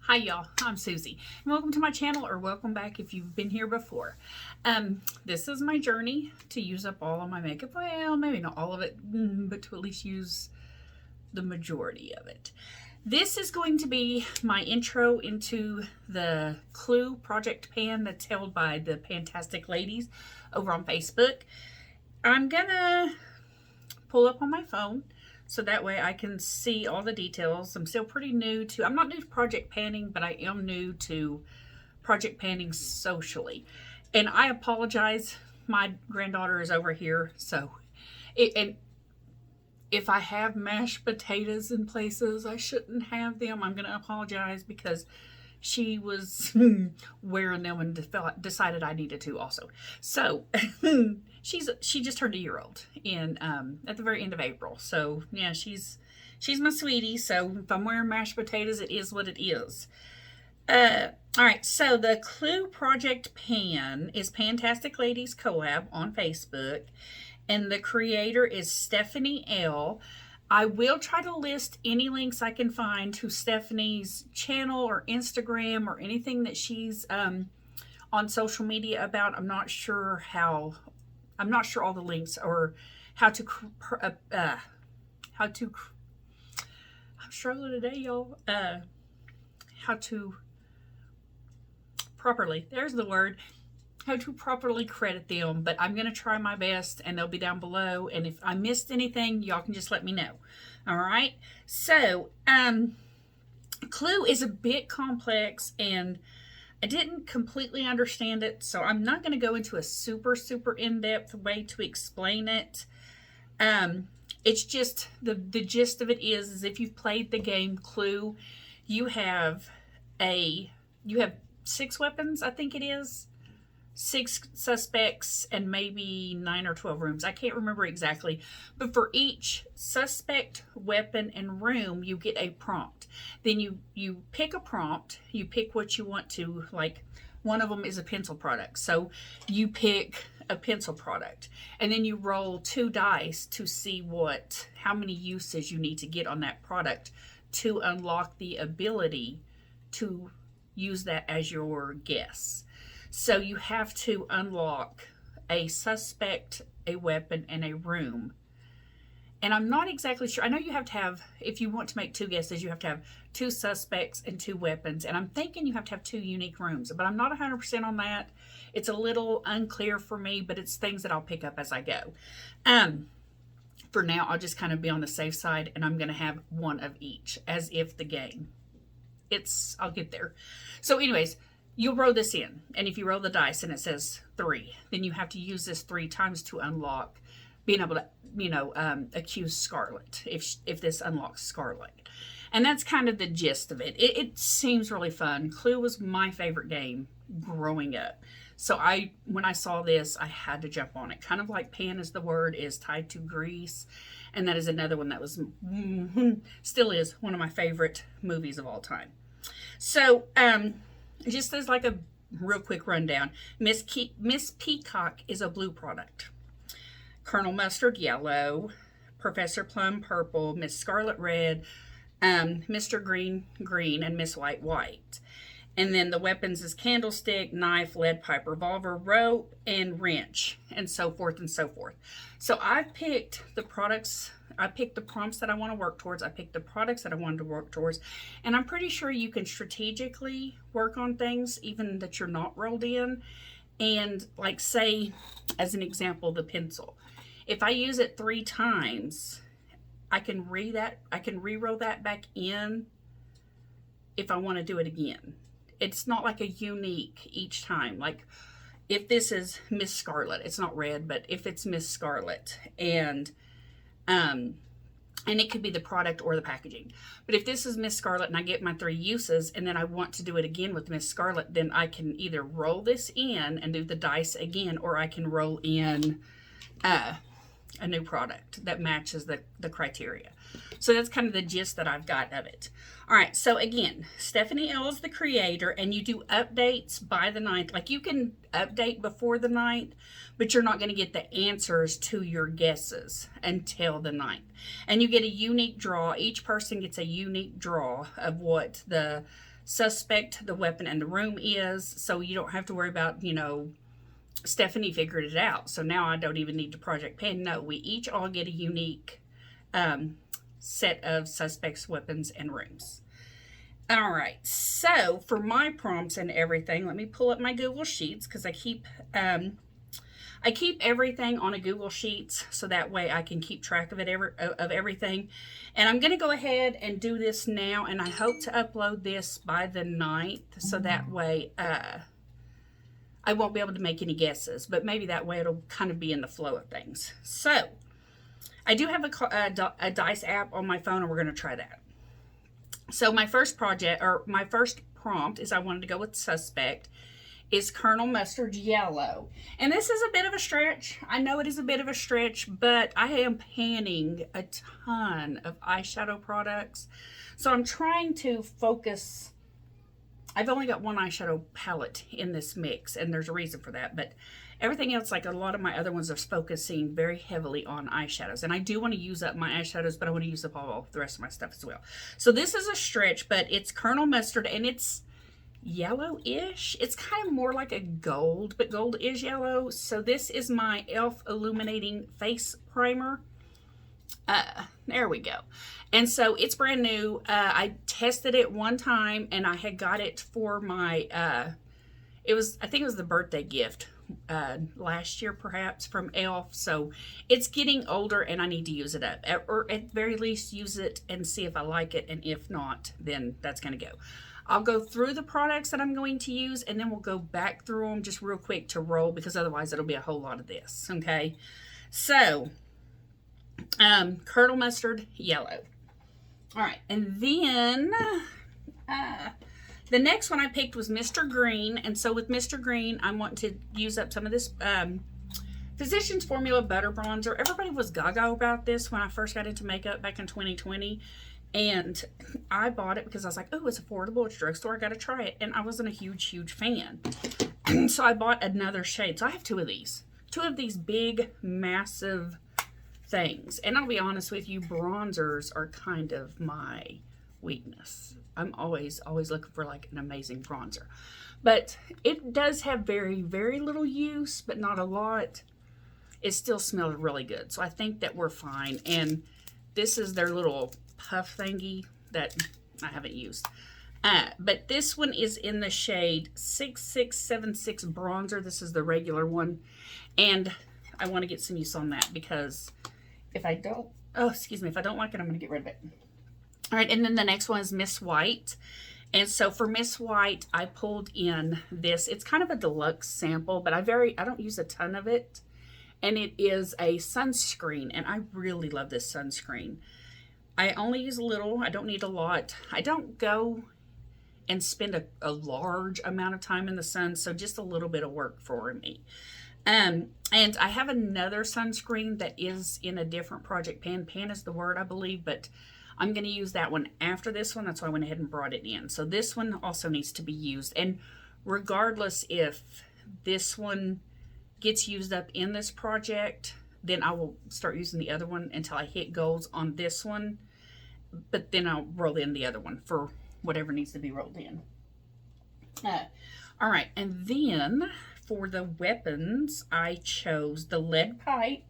Hi y'all, I'm Susie, and welcome to my channel, or welcome back if you've been here before. This is my journey to use up all of my makeup. Well, maybe not all of it, but to at least use the majority of it. This is going to be my intro into the Clue project pan that's held by the Fantastic Ladies over on Facebook. I'm gonna pull up on my phone so that way I can see all the details. I'm still pretty new to, I'm not new to project panning, but I am new to project panning socially. And I apologize, my granddaughter is over here, so, and if I have mashed potatoes in places I shouldn't have them, I'm gonna apologize because she was wearing them and decided I needed to also. So she just turned a year old in at the very end of April. So yeah, she's my sweetie. So if I'm wearing mashed potatoes, it is what it is. All right, so the Clue Project Pan is Fantastic Ladies Collab on Facebook, and the creator is Stephanie L. I will try to list any links I can find to Stephanie's channel or Instagram or anything that she's on social media about. I'm not sure all the links or I'm struggling today, y'all. How to properly, there's the word, how to properly credit them, but I'm going to try my best and they'll be down below, and if I missed anything, y'all can just let me know. All right, so Clue is a bit complex and I didn't completely understand it, so I'm not going to go into a super in-depth way to explain it. It's just the gist of it is if you've played the game Clue, you have 6 weapons, I think it is. 6 suspects and maybe 9 or 12 rooms. I can't remember exactly. But for each suspect, weapon, and room, you get a prompt. Then you pick a prompt. You pick what you want to, like, one of them is a pencil product. So you pick a pencil product. And then you roll 2 dice to see how many uses you need to get on that product to unlock the ability to use that as your guess. So you have to unlock a suspect, a weapon, and a room. And I'm not exactly sure. I know you have to have, if you want to make 2 guesses, you have to have 2 suspects and 2 weapons. And I'm thinking you have to have 2 unique rooms, but I'm not 100% on that. It's a little unclear for me, but it's things that I'll pick up as I go. For now, I'll just kind of be on the safe side, and I'm going to have 1 of each, as if the game. I'll get there. So anyways, you'll roll this in, and if you roll the dice and it says 3, then you have to use this 3 times to unlock being able to, accuse Scarlet, if this unlocks Scarlet. And that's kind of the gist of it. It seems really fun. Clue was my favorite game growing up. So when I saw this, I had to jump on it. Kind of like Pan is the word is tied to Grease. And that is another one that was, still is, one of my favorite movies of all time. So, just as like a real quick rundown, Miss Peacock is a blue product. Colonel Mustard, yellow. Professor Plum, purple. Miss Scarlet, red. Mr. Green, green. And Miss White, white. And then the weapons is candlestick, knife, lead pipe, revolver, rope, and wrench, and so forth and so forth. So I've picked the products, I picked the prompts that I want to work towards, I picked the products that I wanted to work towards, and I'm pretty sure you can strategically work on things even that you're not rolled in. And like, say, as an example, the pencil. If I use it 3 times, I can re-roll that back in if I want to do it again. It's not like a unique each time. Like if this is Miss Scarlet, it's not red, but if it's Miss Scarlet and it could be the product or the packaging. But if this is Miss Scarlet and I get my 3 uses and then I want to do it again with Miss Scarlet, then I can either roll this in and do the dice again, or I can roll in a new product that matches the criteria. So that's kind of the gist that I've got of it. All right, so again, Stephanie L is the creator, and you do updates by the 9th. Like, you can update before the 9th, but you're not going to get the answers to your guesses until the 9th. And you get a unique draw. Each person gets a unique draw of what the suspect the weapon and the room is, so you don't have to worry about, you know, Stephanie figured it out, so now I don't even need to project pan. No, we each all get a unique set of suspects, weapons, and rooms. All right, so for my prompts and everything, let me pull up my Google Sheets because I keep everything on a Google Sheets so that way I can keep track of it of everything. And I'm going to go ahead and do this now, and I hope to upload this by the 9th so that way I won't be able to make any guesses, but maybe that way it'll kind of be in the flow of things. So I do have a dice app on my phone, and we're going to try that. So my first prompt is I wanted to go with suspect is Colonel Mustard Yellow. And this is a bit of a stretch. I know it is a bit of a stretch, but I am panning a ton of eyeshadow products. So I'm trying to focus. I've only got one eyeshadow palette in this mix, and there's a reason for that. But everything else, like a lot of my other ones, are focusing very heavily on eyeshadows. And I do want to use up my eyeshadows, but I want to use up all the rest of my stuff as well. So this is a stretch, but it's Colonel Mustard, and it's yellow-ish. It's kind of more like a gold, but gold is yellow. So this is my e.l.f. Illuminating Face Primer. There we go. And so it's brand new. I tested it one time, and I had got it for my, I think it was the birthday gift last year perhaps from e.l.f. So it's getting older, and I need to use it up. Or at the very least use it and see if I like it, and if not, then that's going to go. I'll go through the products that I'm going to use, and then we'll go back through them just real quick to roll, because otherwise it'll be a whole lot of this, okay? So, Colonel Mustard Yellow. All right, and then the next one I picked was Mr. Green, and so with Mr. Green, I want to use up some of this Physicians Formula Butter Bronzer. Everybody was gaga about this when I first got into makeup back in 2020. And I bought it because I was like, oh, it's affordable, it's drugstore, I gotta try it. And I wasn't a huge fan. So I bought another shade. So I have two of these big, massive things. And I'll be honest with you, bronzers are kind of my weakness. I'm always looking for like an amazing bronzer. But it does have very, very little use, but not a lot. It still smells really good. So I think that we're fine. And this is their little puff thingy that I haven't used. But this one is in the shade 6676 Bronzer. This is the regular one. And I want to get some use on that because if I don't like it, I'm going to get rid of it. All right, and then the next one is Miss White. And so for Miss White, I pulled in this. It's kind of a deluxe sample, but I don't use a ton of it. And it is a sunscreen, and I really love this sunscreen. I only use a little. I don't need a lot. I don't go and spend a large amount of time in the sun, so just a little bit of work for me. And I have another sunscreen that is in a different project pan. Pan is the word, I believe, but I'm going to use that one after this one. That's why I went ahead and brought it in. So this one also needs to be used. And regardless if this one gets used up in this project, then I will start using the other one until I hit goals on this one. But then I'll roll in the other one for whatever needs to be rolled in. All right, and then for the weapons, I chose the Lead Pipe,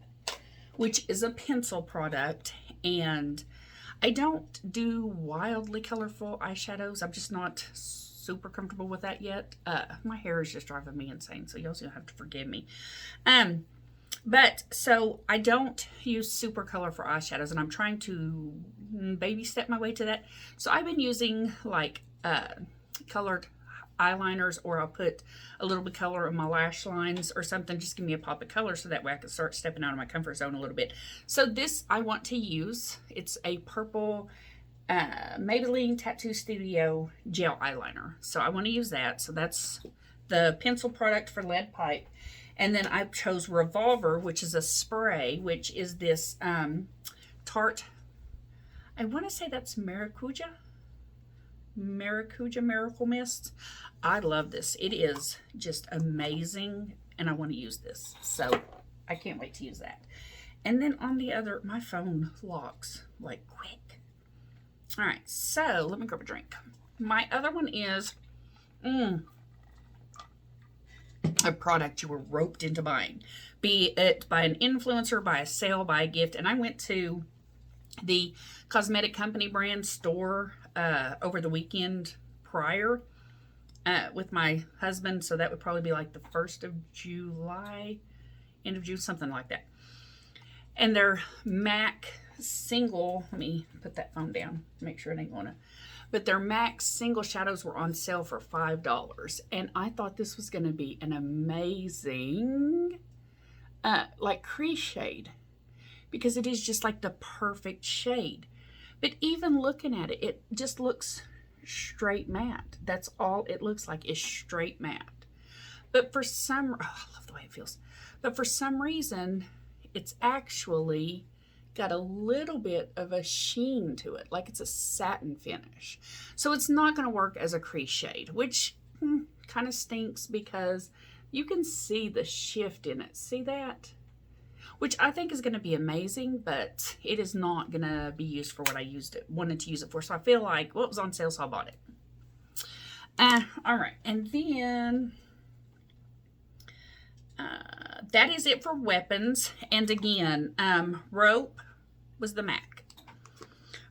which is a pencil product. And I don't do wildly colorful eyeshadows. I'm just not super comfortable with that yet. My hair is just driving me insane, so y'all gonna have to forgive me. But so I don't use super colorful eyeshadows, and I'm trying to baby step my way to that. So I've been using like colored eyeliners, or I'll put a little bit of color on my lash lines or something. Just give me a pop of color so that way I can start stepping out of my comfort zone a little bit. So this I want to use. It's a purple Maybelline Tattoo Studio gel eyeliner. So I want to use that. So that's the pencil product for Lead Pipe. And then I chose Revolver, which is a spray, which is this Tarte, I want to say that's Maracuja Miracle Mist. I love this. It is just amazing, and I want to use this. So I can't wait to use that. And then on the other, my phone locks like quick. All right, so let me grab a drink. my other one is a product you were roped into buying, be it by an influencer, by a sale, by a gift. And I went to the cosmetic company brand store over the weekend prior with my husband. So that would probably be like the 1st of July, end of June, something like that. And their MAC single, let me put that phone down, make sure it ain't gonna, but their MAC single shadows were on sale for $5. And I thought this was gonna be an amazing, like crease shade, because it is just like the perfect shade. But even looking at it, it just looks straight matte. That's all it looks like, is straight matte. But for some, oh, I love the way it feels. But for some reason, it's actually got a little bit of a sheen to it, like it's a satin finish. So it's not going to work as a crease shade, which kind of stinks because you can see the shift in it. See that? Which I think is going to be amazing, but it is not going to be used for what I wanted to use it for. So I feel like, well, it was on sale, so I bought it. All right, and then that is it for weapons. And again, rope was the MAC.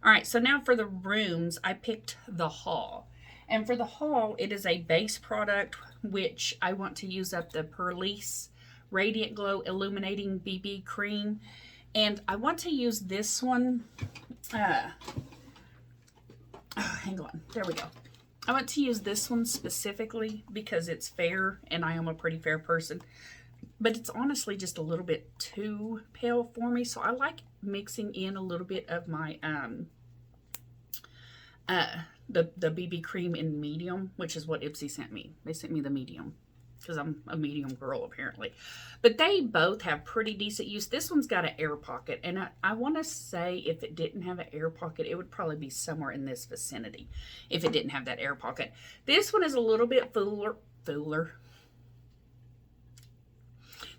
All right, so now for the rooms, I picked the Haul. And for the Haul, it is a base product, which I want to use up the Perlice Radiant Glow Illuminating BB Cream. And I want to use this one. Hang on, there we go. I want to use this one specifically because it's fair, and I am a pretty fair person. But it's honestly just a little bit too pale for me. So I like mixing in a little bit of my the BB cream in medium, which is what Ipsy sent me. They sent me the medium because I'm a medium girl apparently. But they both have pretty decent use. This one's got an air pocket, and I want to say if it didn't have an air pocket, it would probably be somewhere in this vicinity if it didn't have that air pocket. This one is a little bit fuller.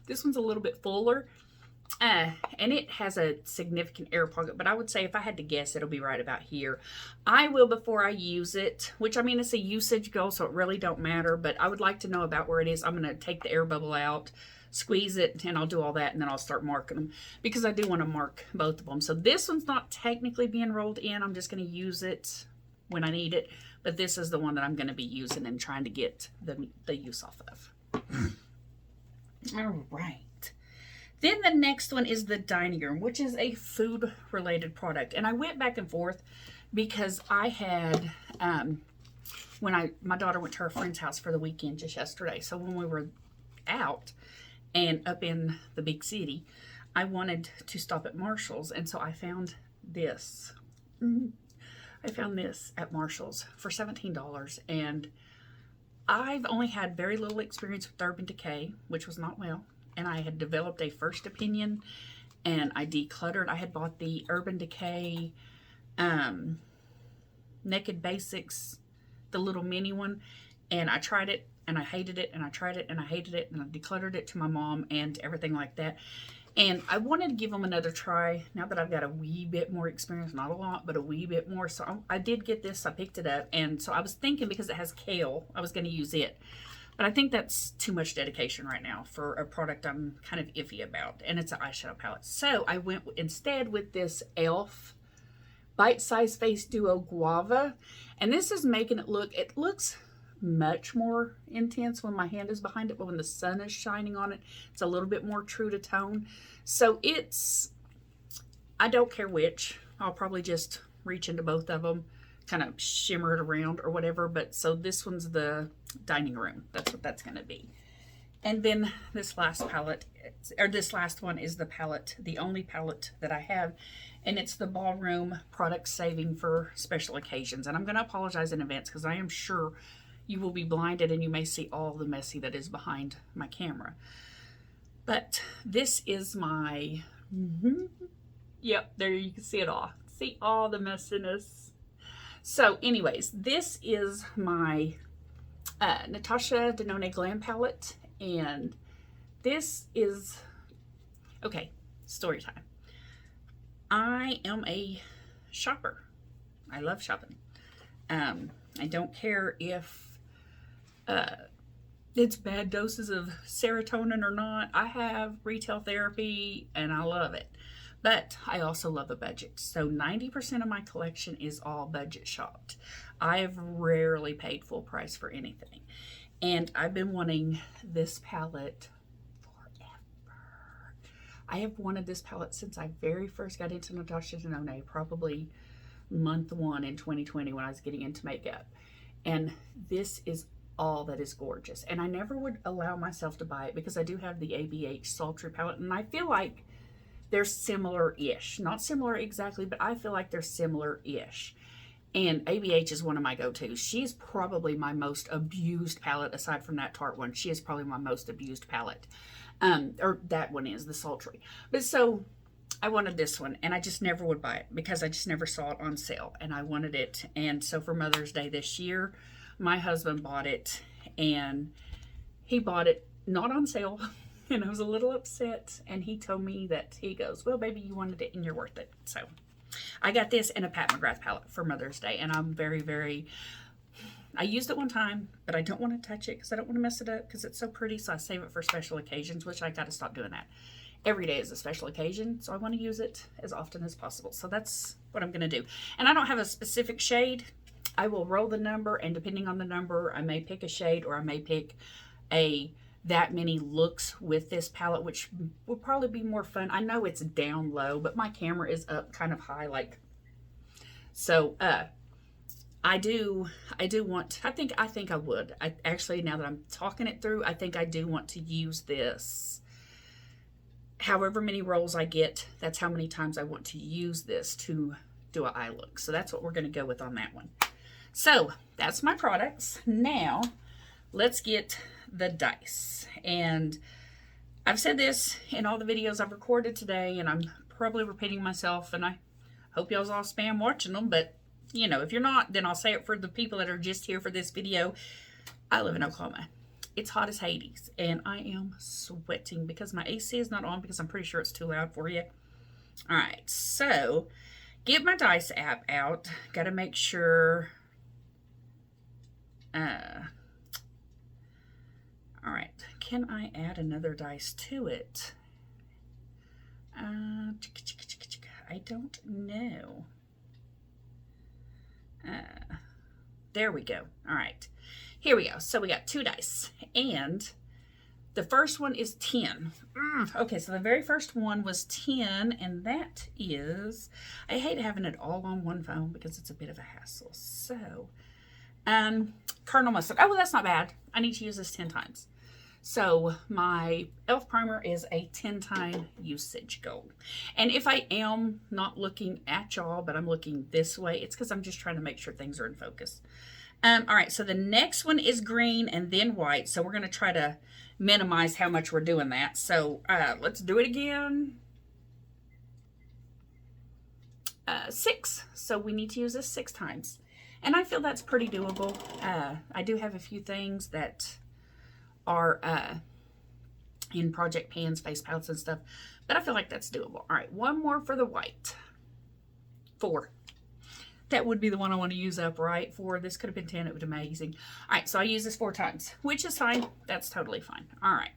This one's a little bit fuller, and it has a significant air pocket, but I would say if I had to guess, it'll be right about here. I will before I use it, which I mean, it's a usage goal, so it really don't matter, but I would like to know about where it is. I'm going to take the air bubble out, squeeze it, and I'll do all that, and then I'll start marking them because I do want to mark both of them. So this one's not technically being rolled in. I'm just going to use it when I need it, but this is the one that I'm going to be using and trying to get the use off of. All right. Then the next one is the dining room, which is a food related product. And I went back and forth because I had, when my daughter went to her friend's house for the weekend just yesterday. So when we were out and up in the big city, I wanted to stop at Marshall's. And so I found this. I found this at Marshall's for $17. And I've only had very little experience with Urban Decay, which was not well. And I had developed a first opinion, and I decluttered. I had bought the Urban Decay Naked Basics, the little mini one, and I tried it, and I hated it, and I tried it, and I hated it, and I decluttered it to my mom and everything like that. And I wanted to give them another try now that I've got a wee bit more experience, not a lot, but a wee bit more. So I did get this, I picked it up, and so I was thinking because it has kale, I was going to use it. But I think that's too much dedication right now for a product I'm kind of iffy about, and it's an eyeshadow palette. So I went instead with this e.l.f. Bite Size Face Duo Guava, and this is making it looks much more intense when my hand is behind it, but when the sun is shining on it, it's a little bit more true to tone. So I don't care which. I'll probably just reach into both of them, kind of shimmer it around or whatever. But so this one's the dining room. That's what that's going to be. And then this last palette, or this last one is the palette, the only palette that I have, and it's the Ballroom Product Saving for Special Occasions. And I'm going to apologize in advance because I am sure you will be blinded and you may see all the messy that is behind my camera. But this is my, yep, there you can see it all. See all the messiness. So anyways, this is my Natasha Denona Glam palette, and this is, okay, story time. I am a shopper. I love shopping. I don't care if it's bad doses of serotonin or not. I have retail therapy and I love it. But I also love a budget. So 90% of my collection is all budget shopped. I have rarely paid full price for anything. And I've been wanting this palette forever. I have wanted this palette since I very first got into Natasha Denona, probably month 1 in 2020 when I was getting into makeup. And this is all that is gorgeous. And I never would allow myself to buy it because I do have the ABH Sultry palette, and I feel like they're similar-ish. Not similar exactly, but I feel like they're similar-ish. And ABH is one of my go-tos. She's probably my most abused palette, aside from that Tarte one. She is probably my most abused palette. Or that one is, the Sultry. But so, I wanted this one, and I just never would buy it because I just never saw it on sale, and I wanted it. And so for Mother's Day this year, my husband bought it, and he bought it not on sale. And I was a little upset, and he told me that, he goes, well, baby, you wanted it and you're worth it. So I got this in a Pat McGrath palette for Mother's Day, and I'm very, very, I used it one time, but I don't want to touch it because I don't want to mess it up because it's so pretty, so I save it for special occasions, which I got to stop doing that. Every day is a special occasion, so I want to use it as often as possible. So that's what I'm going to do. And I don't have a specific shade. I will roll the number, and depending on the number, I may pick a shade, or I may pick that many looks with this palette, which will probably be more fun. I know it's down low, but my camera is up kind of high, like, so I do want, I think I would. I actually, now that I'm talking it through, I think I do want to use this. However many rolls I get, that's how many times I want to use this to do an eye look. So that's what we're going to go with on that one. So that's my products. Now let's get the dice. And I've said this in all the videos I've recorded today, and I'm probably repeating myself, and I hope y'all's all spam watching them, but you know, if you're not, then I'll say it for the people that are just here for this video. I live in Oklahoma. It's hot as Hades, and I am sweating because my AC is not on because I'm pretty sure it's too loud for you. All right, so get my dice app out. Got to make sure. All right, can I add another dice to it? I don't know. There we go. All right, here we go. So we got 2 dice, and the first one is 10. Okay, so the very first one was 10, and that is, I hate having it all on one phone because it's a bit of a hassle. So, Colonel Mustard. Oh, well, that's not bad. I need to use this 10 times. So my e.l.f. primer is a 10-time usage goal. And if I am not looking at y'all, but I'm looking this way, it's because I'm just trying to make sure things are in focus. All right, so the next one is green and then white. So we're going to try to minimize how much we're doing that. So let's do it again. 6. So we need to use this 6 times. And I feel that's pretty doable. I do have a few things that are in project pans, face palettes and stuff, but I feel like that's doable. All right, one more for the white. 4. That would be the one I want to use up, right? 4. This could have been 10. It would be amazing. All right, so I use this 4 times, which is fine. That's totally fine. All right,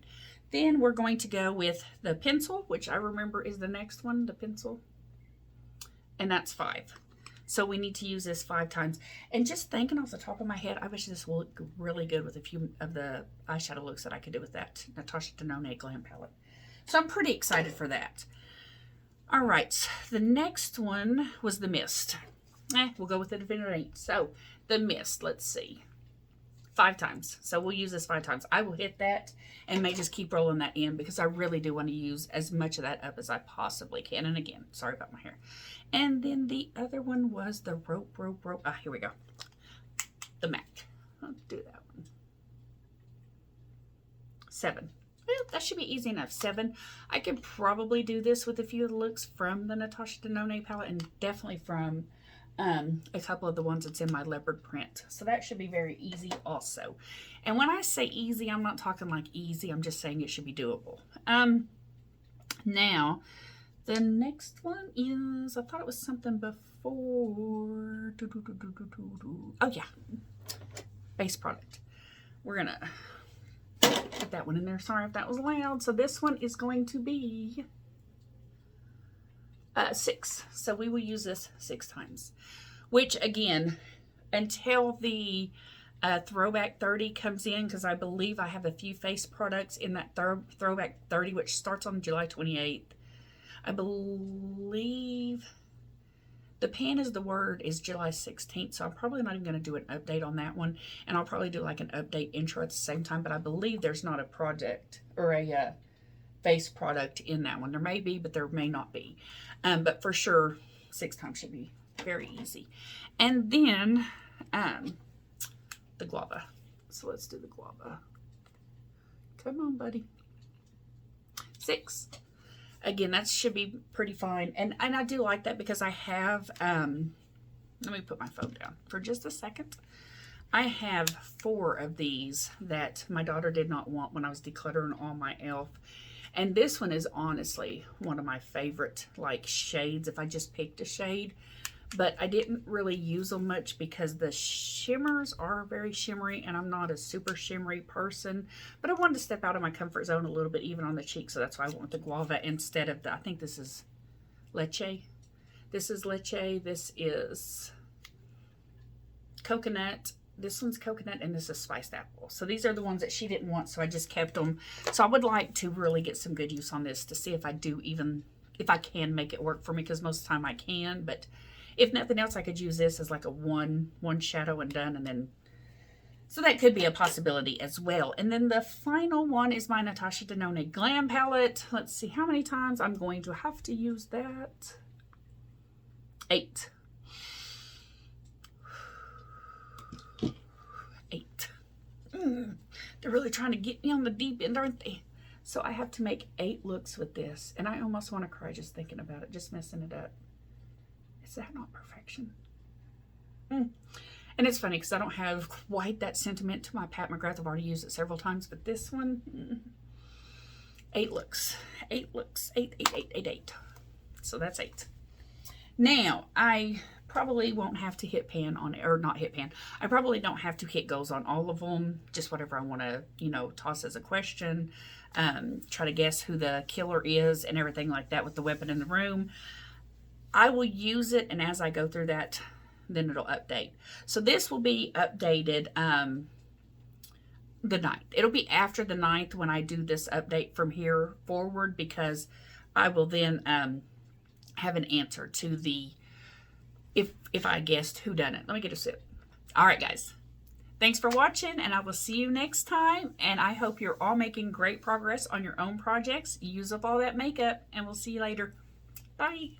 then we're going to go with the pencil, which I remember is the next one, the pencil, and that's 5. So we need to use this 5 times. And just thinking off the top of my head, I wish this will look really good with a few of the eyeshadow looks that I could do with that Natasha Denona Glam palette. So I'm pretty excited for that. All right, the next one was the mist. We'll go with it if it ain't. So the mist, let's see. 5 times. So we'll use this 5 times. I will hit that and may just keep rolling that in because I really do want to use as much of that up as I possibly can. And again, sorry about my hair. And then the other one was the rope. Here we go. The MAC. I'll do that one. 7. Well, that should be easy enough. 7. I could probably do this with a few of the looks from the Natasha Denona palette and definitely from a couple of the ones that's in my leopard print. So that should be very easy also. And when I say easy, I'm not talking like easy. I'm just saying it should be doable. Now, The next one is, I thought it was something before. Oh yeah, base product. We're gonna put that one in there. Sorry if that was loud. So this one is going to be 6. So we will use this 6 times, which again, until the Throwback 30 comes in, because I believe I have a few face products in that Throwback 30, which starts on July 28th. I believe the Pan is the Word is July 16th, so I'm probably not even going to do an update on that one, and I'll probably do like an update intro at the same time, but I believe there's not a project or a face product in that one. There may be, but there may not be. But for sure, 6 times should be very easy. And then the guava. So let's do the guava. Come on, buddy. 6. Again, that should be pretty fine. And I do like that because I have, let me put my phone down for just a second. I have 4 of these that my daughter did not want when I was decluttering all my e.l.f. And this one is honestly one of my favorite, like, shades if I just picked a shade. But I didn't really use them much because the shimmers are very shimmery and I'm not a super shimmery person. But I wanted to step out of my comfort zone a little bit, even on the cheek. So that's why I went with the guava instead of the, I think this is leche. This is leche. This is coconut. This one's coconut and this is spiced apple. So these are the ones that she didn't want, so I just kept them. So I would like to really get some good use on this to see if I do even, if I can make it work for me, because most of the time I can. But if nothing else, I could use this as like a one shadow and done, and then, so that could be a possibility as well. And then the final one is my Natasha Denona Glam Palette. Let's see how many times I'm going to have to use that. 8. 8. They're really trying to get me on the deep end, aren't they? So I have to make 8 looks with this, and I almost want to cry just thinking about it, just messing it up. Is that not perfection? And it's funny because I don't have quite that sentiment to my Pat McGrath. I've already used it several times, but this one, 8 looks. 8 looks. 8, 8, 8, 8, 8. So that's 8. Now, I probably won't have to hit pan on, or not hit pan. I probably don't have to hit goes on all of them. Just whatever I want to, you know, toss as a question. Try to guess who the killer is and everything like that with the weapon in the room. I will use it, and as I go through that, then it'll update. So this will be updated the 9th. It'll be after the 9th when I do this update from here forward, because I will then have an answer to the, if I guessed who done it. Let me get a sip. All right, guys. Thanks for watching, and I will see you next time. And I hope you're all making great progress on your own projects. Use up all that makeup, and we'll see you later. Bye.